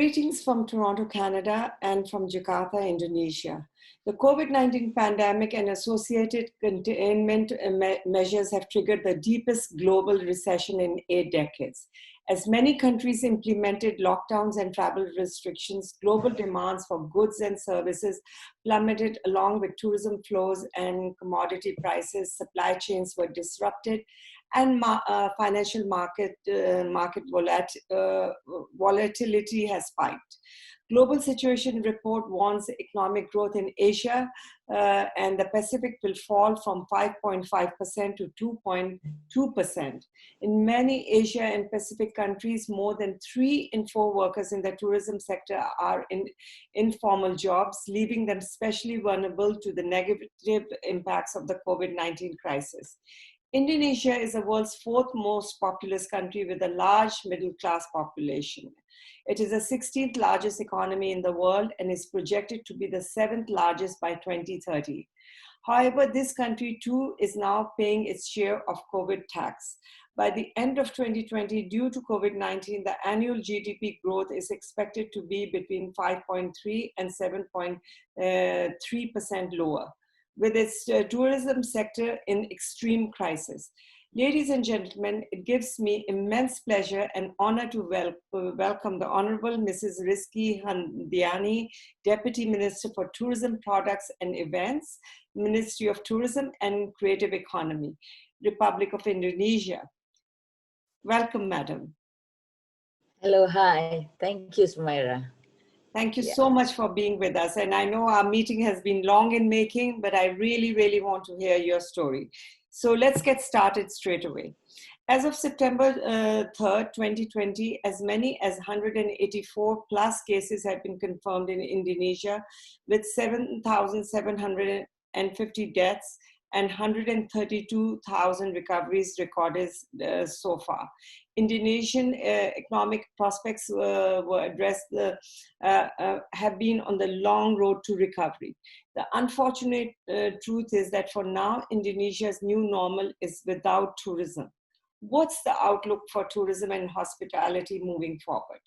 Greetings from Toronto, Canada, and from Jakarta, Indonesia. The COVID-19 pandemic and associated containment measures have triggered the deepest global recession in 8 decades. As many countries implemented lockdowns and travel restrictions, global demands for goods and services plummeted along with tourism flows and commodity prices. Supply chains were disrupted, and financial market volatility has spiked. Global Situation Report warns economic growth in Asia and the Pacific will fall from 5.5% to 2.2%. In many Asia and Pacific countries, more than 3 in 4 workers in the tourism sector are in informal jobs, leaving them especially vulnerable to the negative impacts of the COVID-19 crisis. Indonesia is the world's 4th most populous country with a large middle-class population. It is the 16th largest economy in the world and is projected to be the 7th largest by 2030. However, this country too is now paying its share of COVID tax. By the end of 2020, due to COVID-19, the annual GDP growth is expected to be between 5.3 and 7.3% lower, with its tourism sector in extreme crisis. Ladies and gentlemen, it gives me immense pleasure and honor to welcome the Honorable Mrs. Rizky Handayani, Deputy Minister for Tourism Products and Events, Ministry of Tourism and Creative Economy, Republic of Indonesia. Welcome, Madam. Hello, hi. Thank you, Sumaira. Thank you so much for being with us. And I know our meeting has been long in making, but I really want to hear your story. So let's get started straight away. As of September 3rd, 2020, as many as 184 plus cases have been confirmed in Indonesia, with 7,750 deaths and 132,000 recoveries recorded so far. Indonesian economic prospects were addressed, have been on the long road to recovery. The unfortunate truth is that for now, Indonesia's new normal is without tourism. What's the outlook for tourism and hospitality moving forward?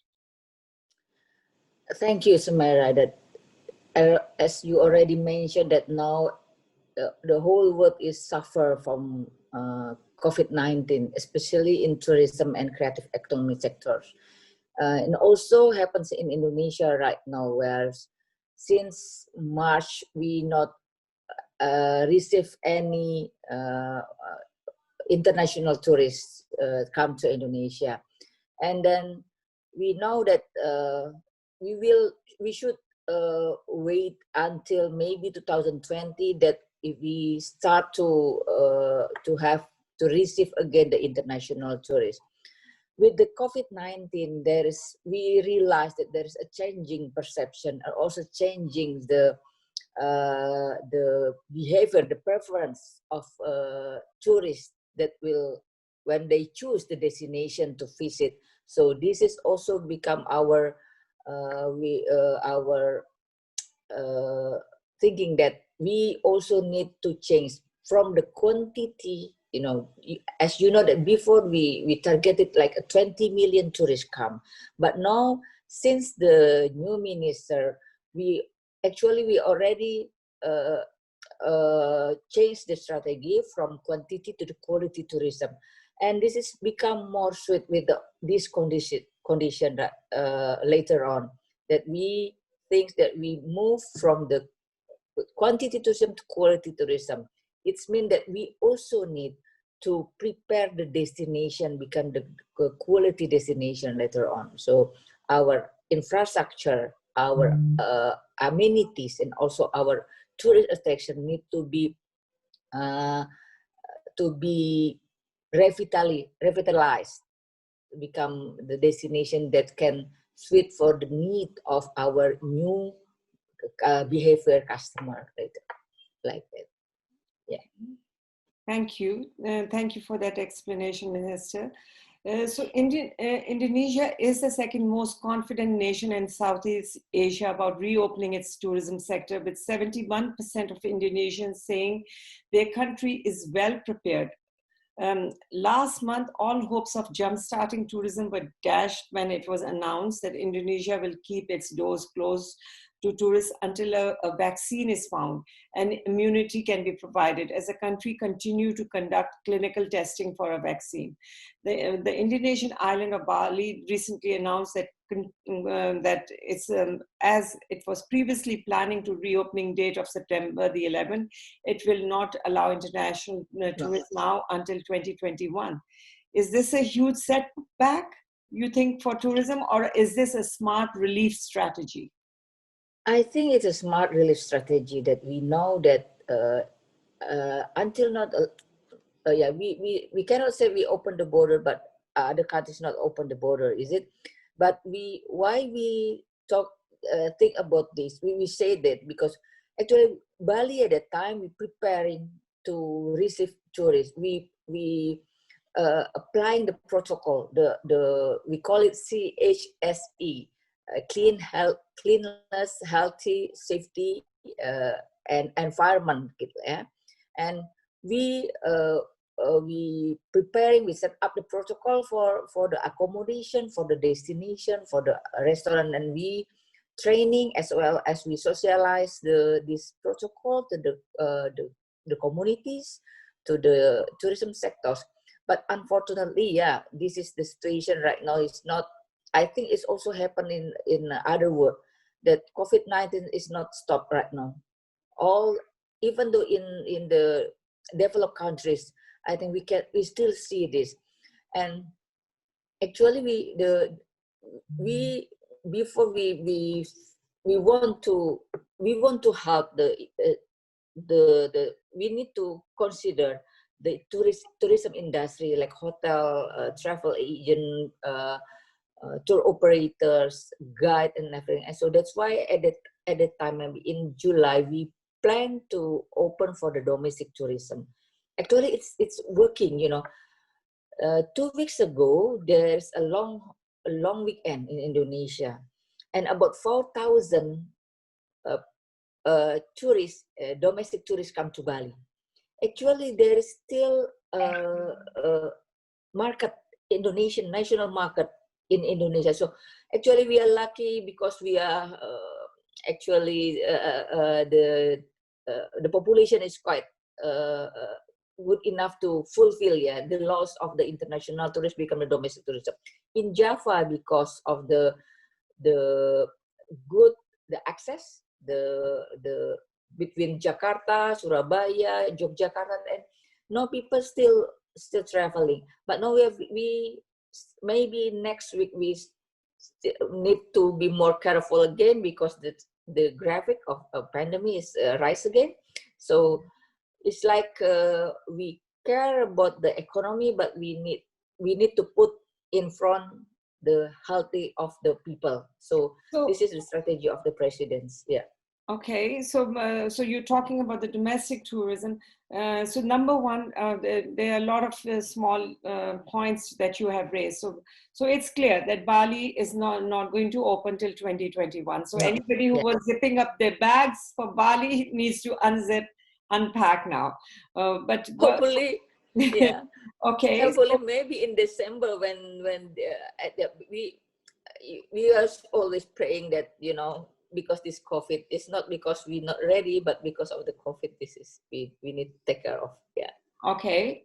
Thank you, Sumaira. That, as you already mentioned, that now the whole world is suffer from COVID-19, especially in tourism and creative economy sectors. And also happens in Indonesia right now, where since March we not receive any international tourists come to Indonesia, and then we know that we should wait until maybe 2020 that if we start to receive again the international tourists. With the COVID-19, we realized that there is a changing perception and also changing the behavior, the preference of tourists that will, when they choose the destination to visit. So this is also become our thinking that we also need to change from the quantity. You know, as you know that before we targeted like 20 million tourists come, but now since the new minister, we already changed the strategy from quantity to the quality tourism, and this is become more sweet with this condition later on, that we think that we move from the quantity tourism to quality tourism. It means that we also need to prepare the destination, become the quality destination later on. So our infrastructure, our amenities, and also our tourist attraction need to be revitalized, become the destination that can suit for the need of our new behavior customer later, like that. Yeah. Thank you. Thank you for that explanation, Minister. So Indonesia is the second most confident nation in Southeast Asia about reopening its tourism sector, with 71% of Indonesians saying their country is well prepared Last month, all hopes of jump-starting tourism were dashed when it was announced that Indonesia will keep its doors closed to tourists until a vaccine is found and immunity can be provided as the country continue to conduct clinical testing for a vaccine. The Indonesian island of Bali recently announced that as it was previously planning to reopening date of September the 11th, it will not allow international tourists now until 2021. Is this a huge setback, you think, for tourism, or is this a smart relief strategy? I think it's a smart relief strategy that we know that until not, we cannot say we open the border, but other countries not open the border, is it? But why we think about this? We say that because actually Bali at that time we preparing to receive tourists. We applying the protocol. We call it CHSE, cleanliness, healthy, safety, and environment, gitu, ya. And we preparing, we set up the protocol for the accommodation, for the destination, for the restaurant, and we training as well as we socialize this protocol to the communities, to the tourism sectors. But unfortunately, yeah, this is the situation right now. It's not. I think it's also happening in other world that COVID-19 is not stopped right now. Even though in the developed countries, I think we still see this. And actually we want to help we need to consider the tourism industry, like hotel, travel agent, tour operators, guide, and everything. And so that's why at that time, maybe in July, we plan to open for the domestic tourism. Actually, it's working. 2 weeks ago, there's a long weekend in Indonesia, and about 4,000 tourists, domestic tourists, come to Bali. Actually, there is still a market, Indonesian national market in Indonesia. So actually, we are lucky because we are actually the population is quite good enough to fulfill the loss of the international tourists become the domestic tourism. In Java, because of the access, the between Jakarta, Surabaya, Yogyakarta, and no people still traveling. But now we maybe next week we need to be more careful again because the graphic of pandemic is rise again. So it's like we care about the economy, but we need to put in front the healthy of the people. So this is the strategy of the presidents. Yeah. Okay, so you're talking about the domestic tourism. So number one, there are a lot of small points that you have raised. So it's clear that Bali is not going to open till 2021. So anybody who was zipping up their bags for Bali needs to unpack now. But hopefully, yeah. Okay. Hopefully, maybe in December when we are always praying that because this COVID is not because we're not ready, but because of the COVID, this is we need to take care of. Yeah. Okay.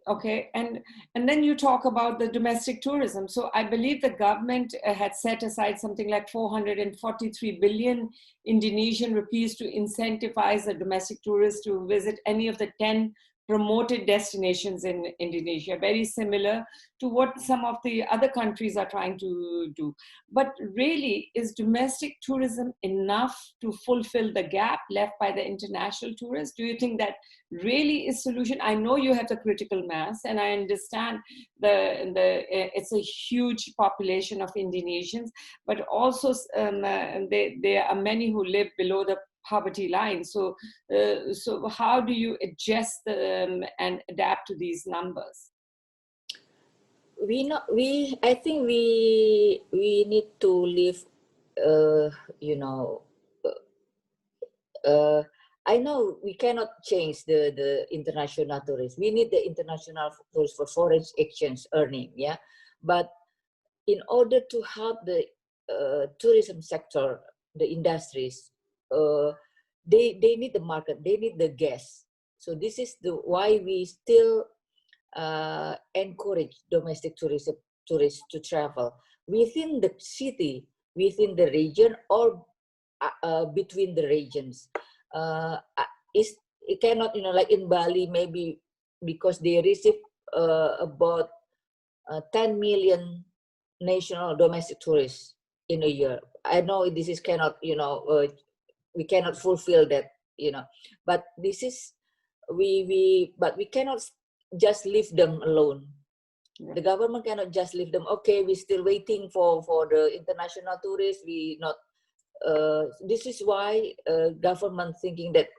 And then you talk about the domestic tourism. So I believe the government had set aside something like 443 billion Indonesian rupees to incentivize the domestic tourists to visit any of the 10 promoted destinations in Indonesia, very similar to what some of the other countries are trying to do. But really, is domestic tourism enough to fulfill the gap left by the international tourists? Do you think that really is solution? I know you have the critical mass, and I understand it's a huge population of Indonesians, but also there are many who live below the poverty line. So how do you adjust and adapt to these numbers? I think we need to live. I know we cannot change the international tourists. We need the international tourists for foreign exchange earning, yeah. But in order to help the tourism sector, the industries, they need the market, they need the guests. So this is the why we still encourage domestic tourists to travel within the city, within the region, or between the regions. It cannot, like in Bali, maybe because they receive about 10 million national domestic tourists in a year. I know this is cannot, we cannot fulfill that, but this is but we cannot just leave them alone. Yeah. The government cannot just leave them. Okay, we're still waiting for the international tourists. This is why government thinking that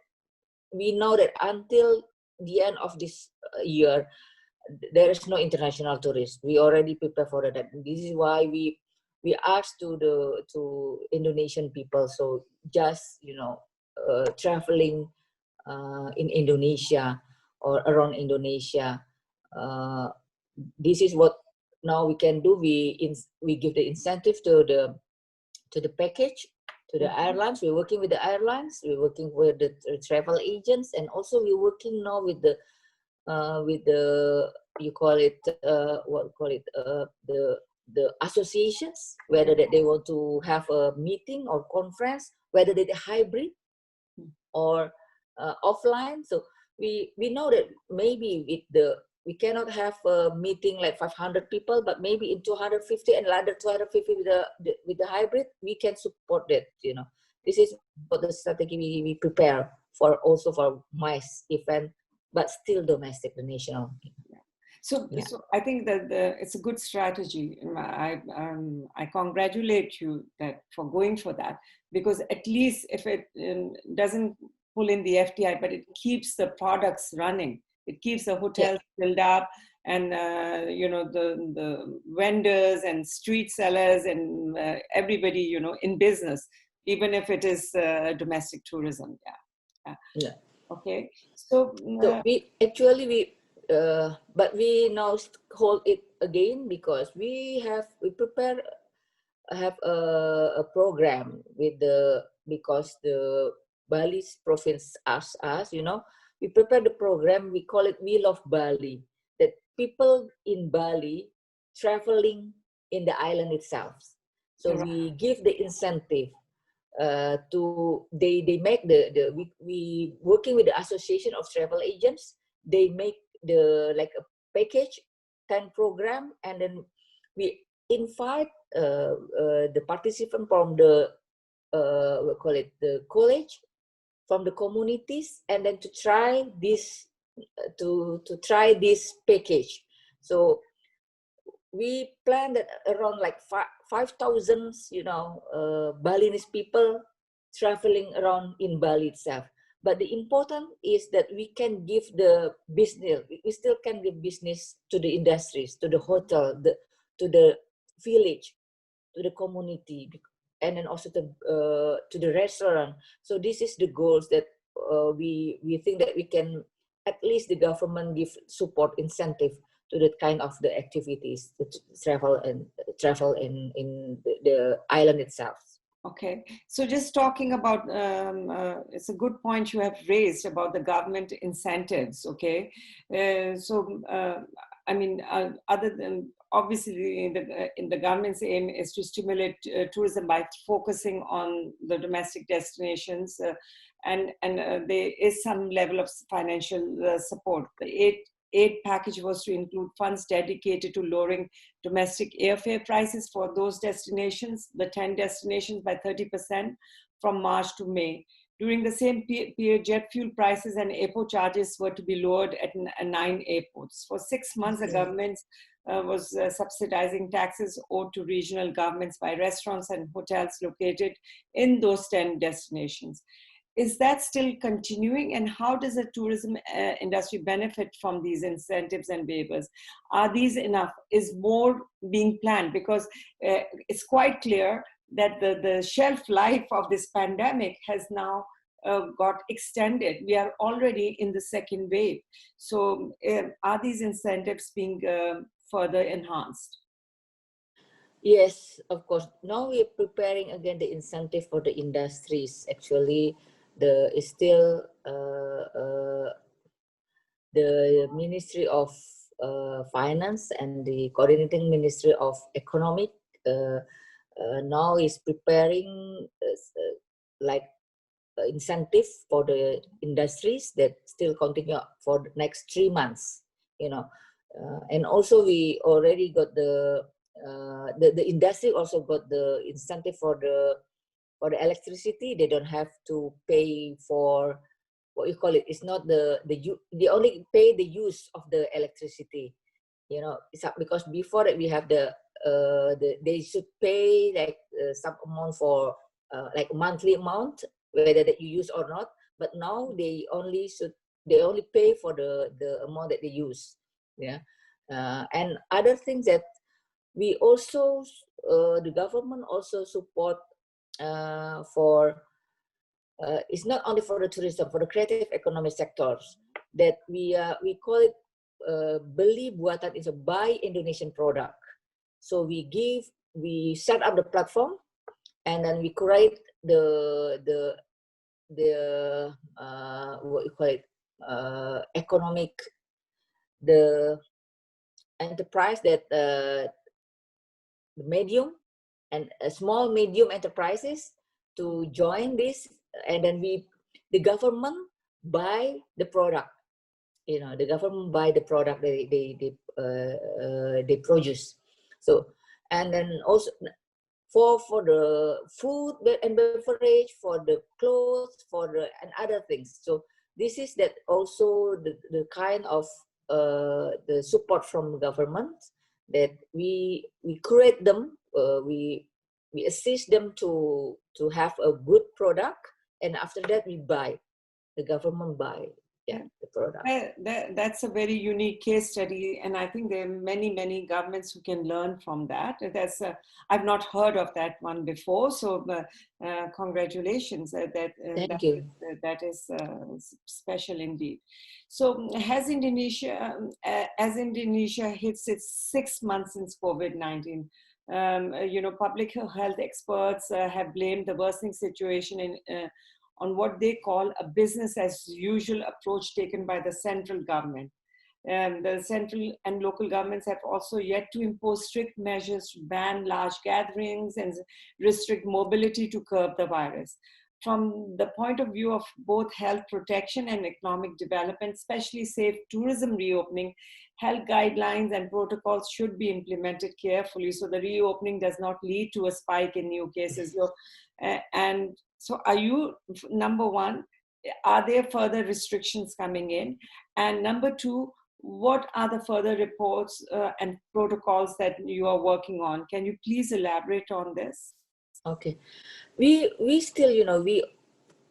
we know that until the end of this year, there is no international tourists. We already prepare for that. This is why we asked to Indonesian people. So just traveling in Indonesia or around Indonesia. This is what now we can do. We give the incentive to the package, to the airlines. We're working with the airlines. We're working with the travel agents, and also we're working now with the the associations, whether that they want to have a meeting or conference, whether they hybrid or offline. So we know that maybe we cannot have a meeting like 500 people, but maybe in 250 and another 250 with the hybrid, we can support that. This is what the strategy we prepare for, also for MICE event, but still domestic, the national. So I think that it's a good strategy. I congratulate you for going for that, because at least if it doesn't pull in the FDI, but it keeps the products running. It keeps the hotels filled up, and the vendors and street sellers and everybody in business, even if it is domestic tourism. Yeah. Okay. So but we now hold it again because we have a program because the Bali's province asked us, we prepare the program. We call it Wheel of Bali, that people in Bali traveling in the island itself. So we give the incentive they make we working with the association of travel agents. They make like a package 10 program, and then we invite the participant from the the college, from the communities, and then to try this package. So we plan that around like 5,000 Balinese people traveling around in Bali itself. But the important is that we can give the business, we still can give business to the industries, to the hotel, to the village, to the community, and then also to the restaurant. So this is the goals that we think that we can, at least the government give support incentive to that kind of the activities, to travel in the island itself. Okay, so just talking about, it's a good point you have raised about the government incentives. Okay, I mean, other than obviously in the government's aim is to stimulate tourism by focusing on the domestic destinations, and there is some level of financial support. The aid package was to include funds dedicated to lowering domestic airfare prices for those destinations, the 10 destinations, by 30% from March to May. During the same period, jet fuel prices and airport charges were to be lowered at 9 airports. For 6 months, the government was subsidizing taxes owed to regional governments by restaurants and hotels located in those 10 destinations. Is that still continuing, and how does the tourism industry benefit from these incentives and waivers? Are these enough? Is more being planned? Because it's quite clear that the shelf life of this pandemic has now got extended. We are already in the second wave. So are these incentives being further enhanced? Yes, of course. Now we're preparing again the incentive for the industries. Actually, the is still the Ministry of Finance and the coordinating Ministry of Economic now is preparing like incentive for the industries that still continue for the next 3 months, and also we already got the industry also got the incentive for the electricity. They don't have to pay for what you call it. It's not they only pay the use of the electricity, it's because before that we have they should pay like some amount for like a monthly amount, whether that you use or not. But now they only pay for the amount that they use. And other things that we also the government also support for it's not only for the tourism, for the creative economy sectors, that we call it beli buatan is a buy Indonesian product. So we set up the platform, and then we create the what you call it economic, the enterprise that the medium and small medium enterprises to join this, and then the government buy the product. The government buy the product they produce. So, and then also for the food and beverage, for the clothes, and other things. So this is that also the kind of the support from government, that we create them, we assist them to have a good product, and after that the government buy the product. That's a very unique case study, and I think there are many governments who can learn from that. I've not heard of that one before, so congratulations. Thank you. That is special indeed. So as Indonesia hits its 6 months since COVID-19, public health experts have blamed the worsening situation on what they call a business as usual approach taken by the central government. The central and local governments have also yet to impose strict measures to ban large gatherings and restrict mobility to curb the virus. From the point of view of both health protection and economic development, especially safe tourism reopening, health guidelines and protocols should be implemented carefully so the reopening does not lead to a spike in new cases. So are you, number one, are there further restrictions coming in? And number two, what are the further reports and protocols that you are working on? Can you please elaborate on this? Okay. We still, we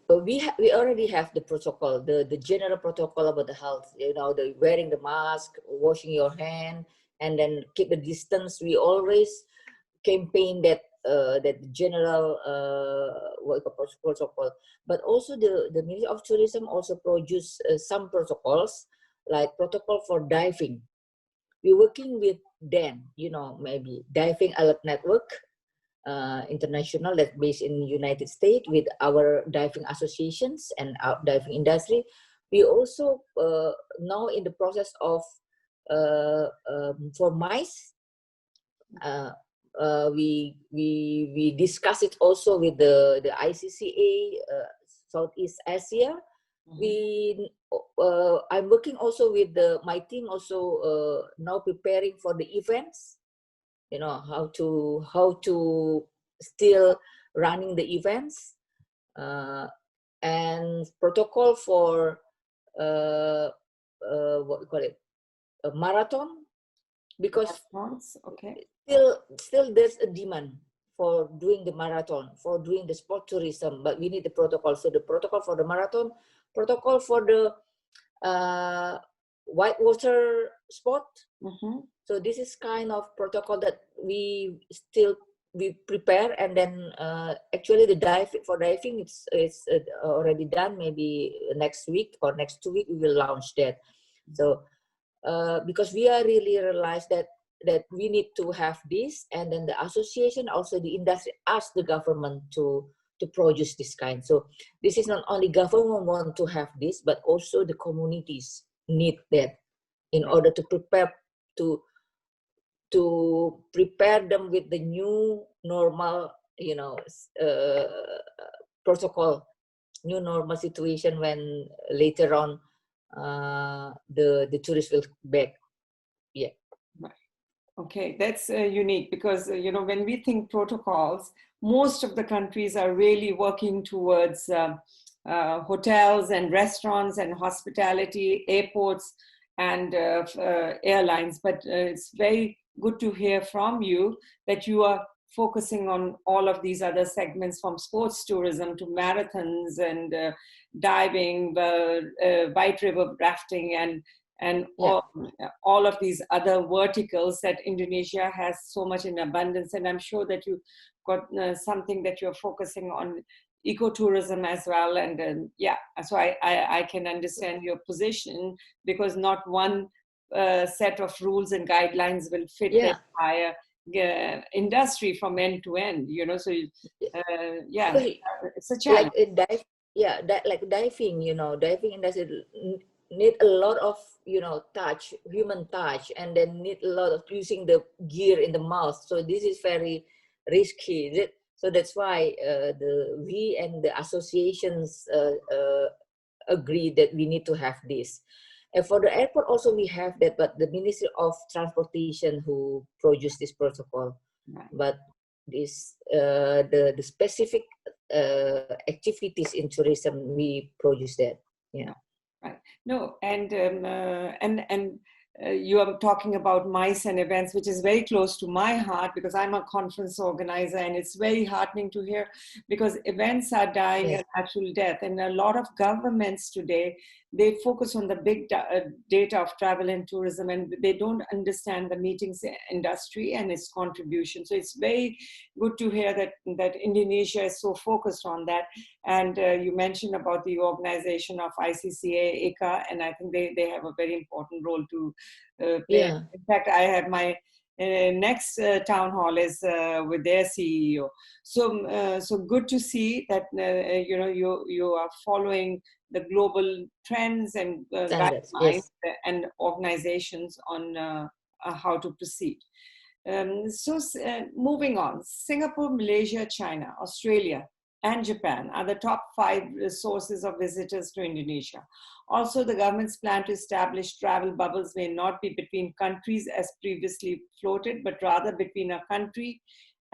already have the protocol, the general protocol about the health, the wearing the mask, washing your hand, and then keep the distance. We always campaign that general protocol. But also the Ministry of Tourism also produce some protocols, like protocol for diving. We're working with DAN, maybe Diving Alert Network International, that's based in the United States, with our diving associations and our diving industry. We also now in the process of for MICE. We discuss it also with the ICCA Southeast Asia. I'm working also with my team also now preparing for the events. How to still running the events, and protocol for what we call it, a marathon, because okay. Still there's a demand for doing the marathon, for doing the sport tourism, but we need the protocol. So the protocol for the marathon, protocol for the whitewater sport. So this is kind of protocol that we still we prepare, and then actually the diving it's already done. Maybe next week or next 2 week we will launch that. So because we are really realize that we need to have this, and then the association, also the industry, ask the government to produce this kind. So this is not only government want to have this, but also the communities need that in order to prepare to prepare them with the new normal, protocol, new normal situation when later on the tourists will back. Yeah. Okay, that's unique because, when we think protocols, most of the countries are really working towards hotels and restaurants and hospitality, airports and airlines. But it's very good to hear from you that you are focusing on all of these other segments, from sports tourism to marathons and diving, white river rafting, and all of these other verticals that Indonesia has so much in abundance. And I'm sure that you got something that you're focusing on, ecotourism as well. And so I can understand your position, because not one set of rules and guidelines will fit the entire industry from end to end, so it's a challenge. Like diving, diving industry need a lot of human touch, and then need a lot of using the gear in the mouth. So this is very risky. So that's why we and the associations agree that we need to have this. And for the airport also we have that, but the Ministry of Transportation who produced this protocol. Right. But this the specific activities in tourism, we produce that. Yeah. Right. No, and you are talking about MICE and events, which is very close to my heart, because I'm a conference organizer, and it's very heartening to hear, because events are dying a natural death. And a lot of governments today, they focus on the big data of travel and tourism, and they don't understand the meetings industry and its contribution. So it's very good to hear that Indonesia is so focused on that. And you mentioned about the organization of ICCA, ICA, and I think they have a very important role to play. Yeah. In fact, I have my next town hall is with their CEO. So good to see that you are following the global trends and guidelines and organizations on how to proceed. Moving on, Singapore, Malaysia, China, Australia, and Japan are the top 5 sources of visitors to Indonesia. Also, the government's plan to establish travel bubbles may not be between countries as previously floated, but rather between a country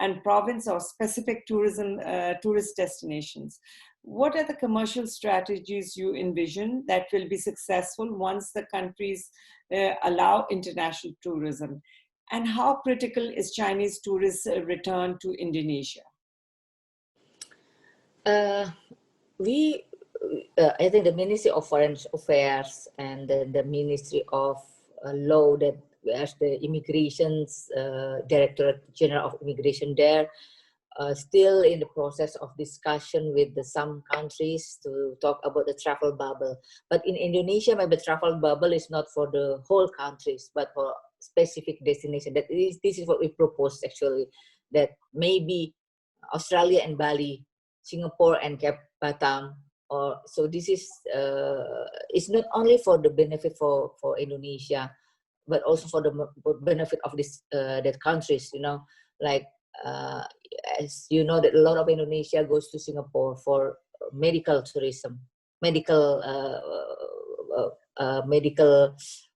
and province or specific tourist destinations. What are the commercial strategies you envision that will be successful once the countries allow international tourism? And how critical is Chinese tourists' return to Indonesia? I think the Ministry of Foreign Affairs and the Ministry of Law, that as the Immigration's Directorate General of Immigration there, still in the process of discussion with some countries to talk about the travel bubble. But in Indonesia, maybe travel bubble is not for the whole countries, but for specific destination. This is what we proposed actually, that maybe Australia and Bali, Singapore and Cape Batam, so this is it's not only for the benefit for Indonesia, but also for the benefit of this that countries, like as you know that a lot of Indonesia goes to Singapore for medical tourism, medical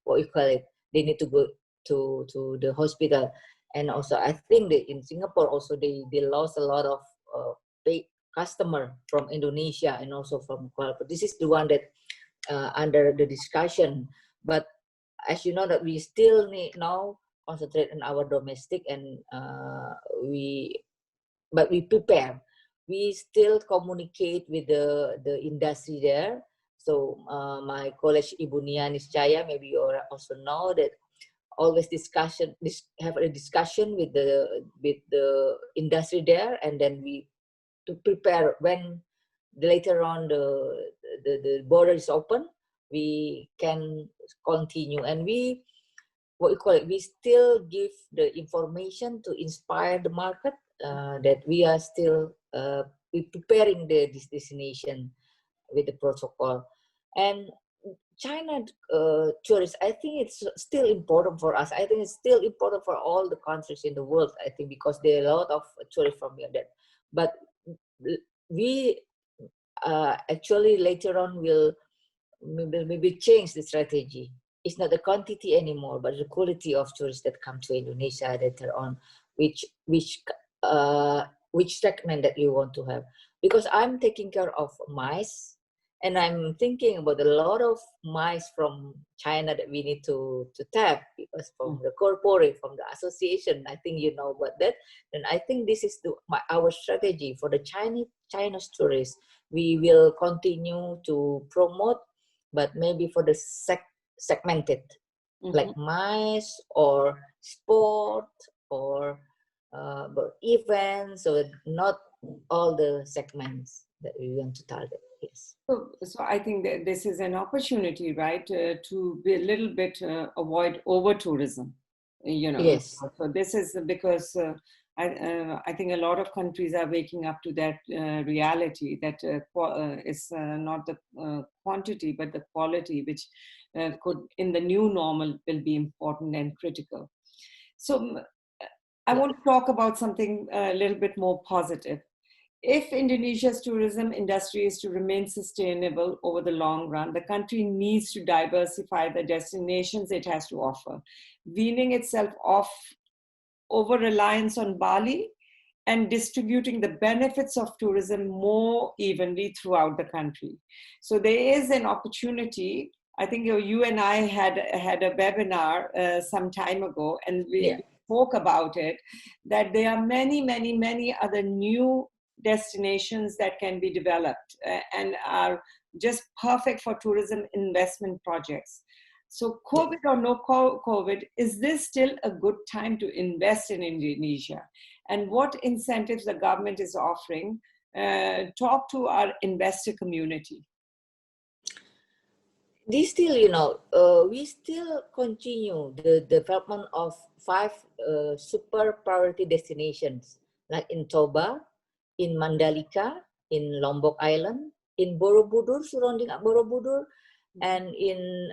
what you call it, they need to go to the hospital. And also I think that in Singapore also they lost a lot of big customer from Indonesia and also from Kuala Lumpur. This is the one that under the discussion. But as you know that we still need now concentrate on our domestic, and we prepare. We still communicate with the industry there. So my colleague Ibu Nianis Chaya, maybe you also know that always have a discussion with the industry there, and then we to prepare when later on the border is open, we can continue. And we, what we call it, we still give the information to inspire the market, that we are still we preparing this destination with the protocol. And China tourists, I think it's still important for us. I think it's still important for all the countries in the world, I think, because there are a lot of tourists from here. But we actually later on will maybe change the strategy. It's not the quantity anymore, but the quality of tourists that come to Indonesia later on, which segment that you want to have. Because I'm taking care of mice, and I'm thinking about a lot of mice from China that we need to tap, because from the corporate, from the association, I think you know about that. And I think this is our strategy for the Chinese tourists. We will continue to promote, but maybe for the segmented, like mice or sport or events, or not all the segments that we want to target. Yes. So I think that this is an opportunity, right, to be a little bit avoid over tourism. Yes. So this is because I think a lot of countries are waking up to that reality that it's not the quantity but the quality, which could in the new normal will be important and critical. So I want to talk about something a little bit more positive. If Indonesia's tourism industry is to remain sustainable over the long run, the country needs to diversify the destinations it has to offer, weaning itself off over-reliance on Bali and distributing the benefits of tourism more evenly throughout the country. So there is an opportunity. I think you and I had a webinar some time ago, and we spoke about it, that there are many, many, many other new destinations that can be developed and are just perfect for tourism investment projects. So COVID or no COVID, is this still a good time to invest in Indonesia? And what incentives the government is offering? Talk to our investor community. We still continue the development of 5 super priority destinations, like in Toba, in Mandalika, in Lombok Island, in Borobudur, surrounding Borobudur, and in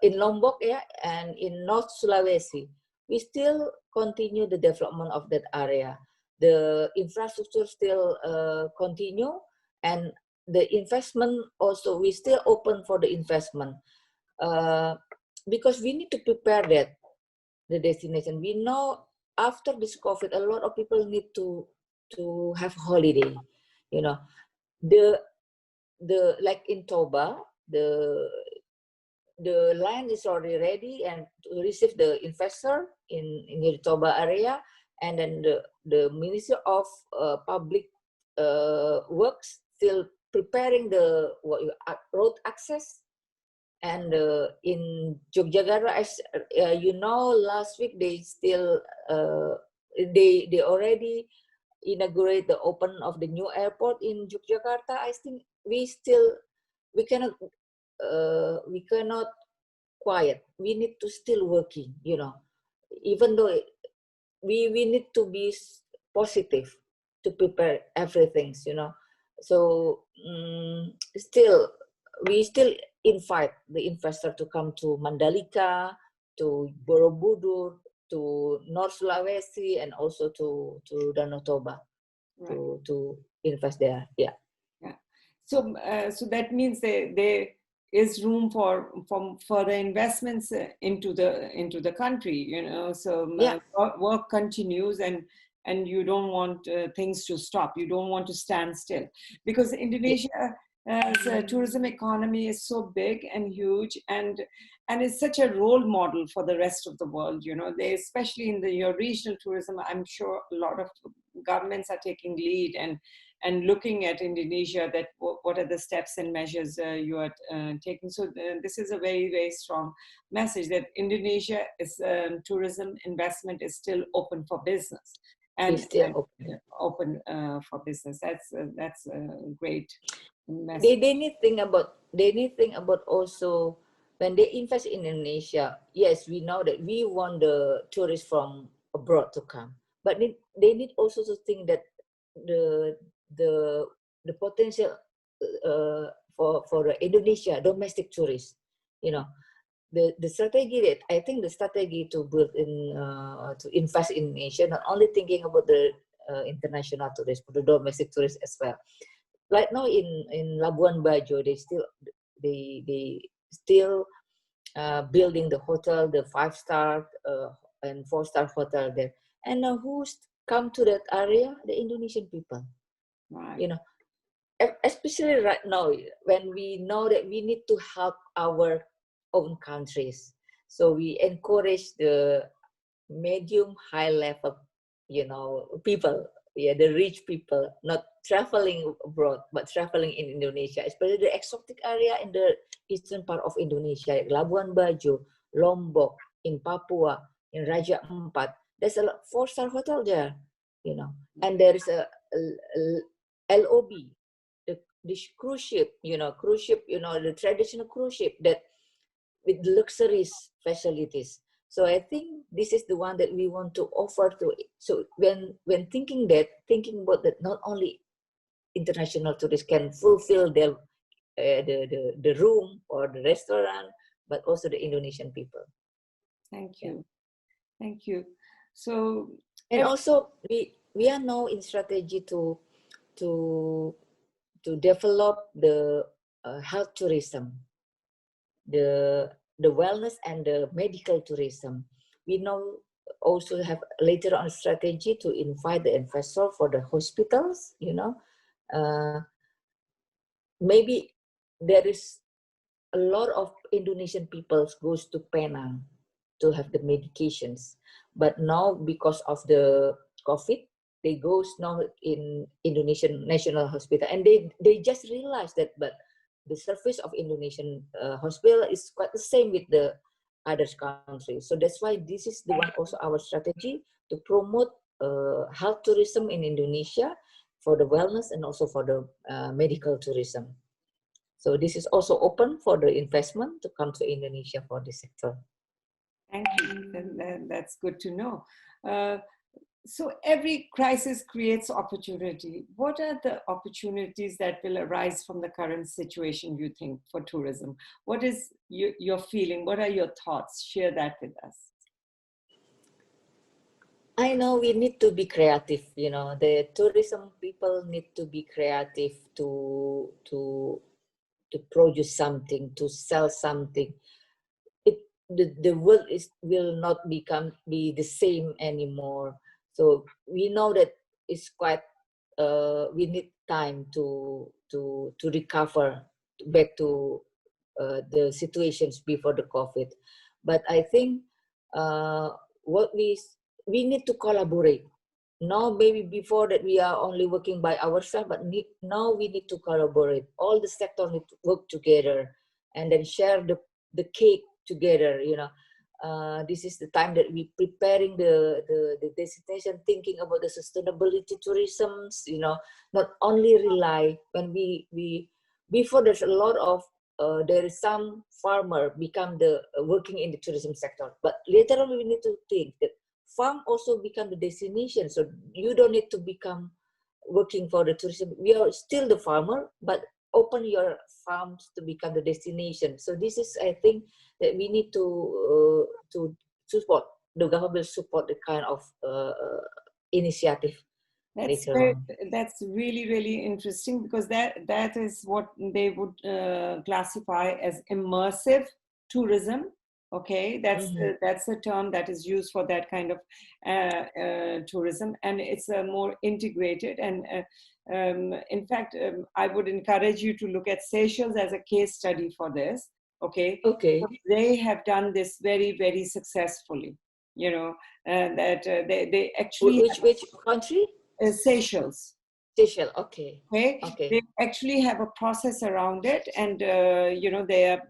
in Lombok, and in North Sulawesi. We still continue the development of that area. The infrastructure still continue, and the investment also, we still open for the investment, because we need to prepare the destination. We know after this COVID, a lot of people need to have holiday. The like in Toba, the land is already ready and to receive the investor in the Toba area, and then the Ministry of Public Works still preparing the road access. And in Yogyakarta, last week they still they already inaugurate the open of the new airport in Yogyakarta. I think we cannot quiet. We need to still working, even though we need to be positive to prepare everything, So we still invite the investor to come to Mandalika, to Borobudur, to North Sulawesi, and also to Danau Toba, right, to invest there. Yeah. So that means there is room for further investments into the country. So work continues, and you don't want things to stop. You don't want to stand still, because Indonesia as a tourism economy is so big and huge, and is such a role model for the rest of the world. They, especially in your regional tourism, I'm sure a lot of governments are taking lead and looking at Indonesia, that what are the steps and measures you are taking. So this is a very, very strong message that Indonesia is tourism investment is still open for business and open for business. That's a great message. They need think about also when they invest in Indonesia. Yes, we know that we want the tourists from abroad to come, but they need also to think that the potential for the Indonesia domestic tourists, the strategy that I think the strategy to build in to invest in Indonesia, not only thinking about the international tourists but the domestic tourists as well. Right now in Labuan Bajo, they still building the hotel, the 5-star and 4-star hotel there. And who's come to that area? The Indonesian people. Right. Especially right now when we know that we need to help our own countries. So we encourage the medium high level, people, the rich people, not traveling abroad, but traveling in Indonesia, especially the exotic area in the eastern part of Indonesia, like Labuan Bajo, Lombok, in Papua, in Raja Ampat. There's a 4-star hotel there, and there is a LOB, the cruise ship, the traditional cruise ship that with luxurious facilities. So I think this is the one that we want to offer to. So when thinking about that, not only international tourists can fulfill their the room or the restaurant, but also the Indonesian people. Thank you, thank you. So and also we are now in strategy to develop the health tourism, the wellness and the medical tourism. We now also have later on strategy to invite the investor for the hospitals, maybe there is a lot of Indonesian people goes to Penang to have the medications, but now because of the COVID, they goes now in Indonesian National Hospital, and they just realized that, but the service of Indonesian hospital is quite the same with the other countries. So that's why this is the one also our strategy to promote health tourism in Indonesia for the wellness and also for the medical tourism. So this is also open for the investment to come to Indonesia for this sector. Thank you. That's good to know. So every crisis creates opportunity. What are the opportunities that will arise from the current situation, you think, for tourism? What is your feeling? What are your thoughts? Share that with us. I know we need to be creative. The tourism people need to be creative to produce something, to sell something. The world will not be the same anymore. So we know that it's quite. We need time to recover back to the situations before the COVID. But I think what we need to collaborate. Now maybe before that we are only working by ourselves, but now we need to collaborate. All the sectors need to work together and then share the cake together. This is the time that we preparing the destination, thinking about the sustainability tourism. Not only rely when we before there's a lot of there is some farmer become the working in the tourism sector, but later on we need to think that farm also become the destination. So you don't need to become working for the tourism. We are still the farmer, but open your farms to become the destination. So this is, I think, that we need to support, the government support the kind of initiative. That's really, really interesting, because that is what they would classify as immersive tourism. Okay, that's the term that is used for that kind of tourism, and it's more integrated. And in fact, I would encourage you to look at Seychelles as a case study for this. Okay. Okay. They have done this very, very successfully. That they actually. Which country? Seychelles. Seychelles, okay. Okay, Okay. they actually have a process around it, and you know, they are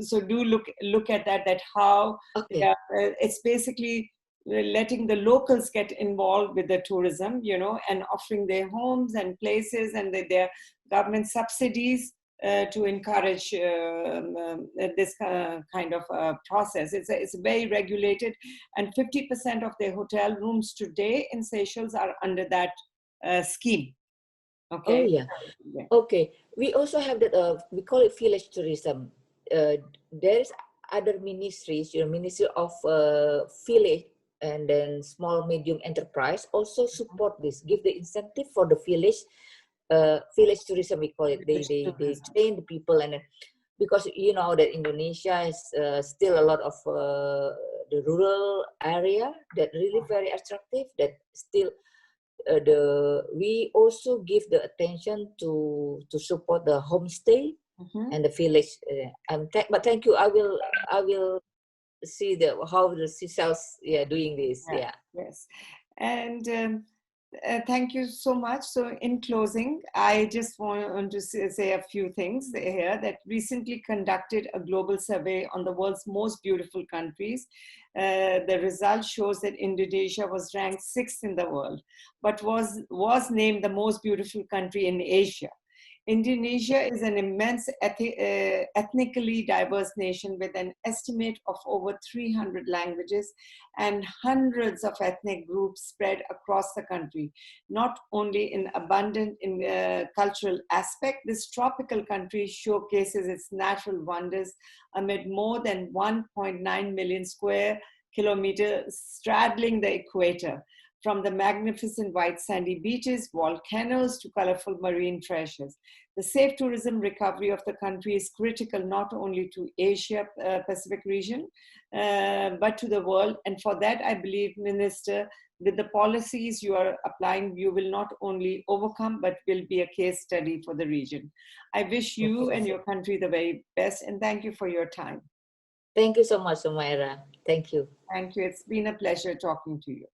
so do look at that, how Okay. it's basically letting the locals get involved with the tourism, you know, and offering their homes and places and their government subsidies to encourage this kind of process. It's very regulated, and 50% of their hotel rooms today in Seychelles are under that scheme. Oh Okay. yeah. Yeah. Okay. We also have that. We call it village tourism. There is other ministries, Ministry of Village and then small medium enterprise also support this. Give the incentive for the village tourism. We call it. They train the people, and then, because you know that Indonesia is still a lot of the rural area that really very attractive. That still we also give the attention to support the homestay and the village. But thank you. I will see how the Seychelles doing this. Yeah. Yes. And thank you so much. So in closing, I just want to say a few things here. That recently conducted a global survey on the world's most beautiful countries. The result shows that Indonesia was ranked 6th in the world, but was named the most beautiful country in Asia. Indonesia is an immense ethnically diverse nation with an estimate of over 300 languages and hundreds of ethnic groups spread across the country. Not only in abundant in cultural aspect, this tropical country showcases its natural wonders amid more than 1.9 million square kilometers straddling the equator. From the magnificent white sandy beaches, volcanoes to colorful marine treasures. The safe tourism recovery of the country is critical not only to Asia Pacific region, but to the world. And for that, I believe, Minister, with the policies you are applying, you will not only overcome, but will be a case study for the region. I wish you and your country the very best, and thank you for your time. Thank you so much, Sumaira. Thank you. Thank you. It's been a pleasure talking to you.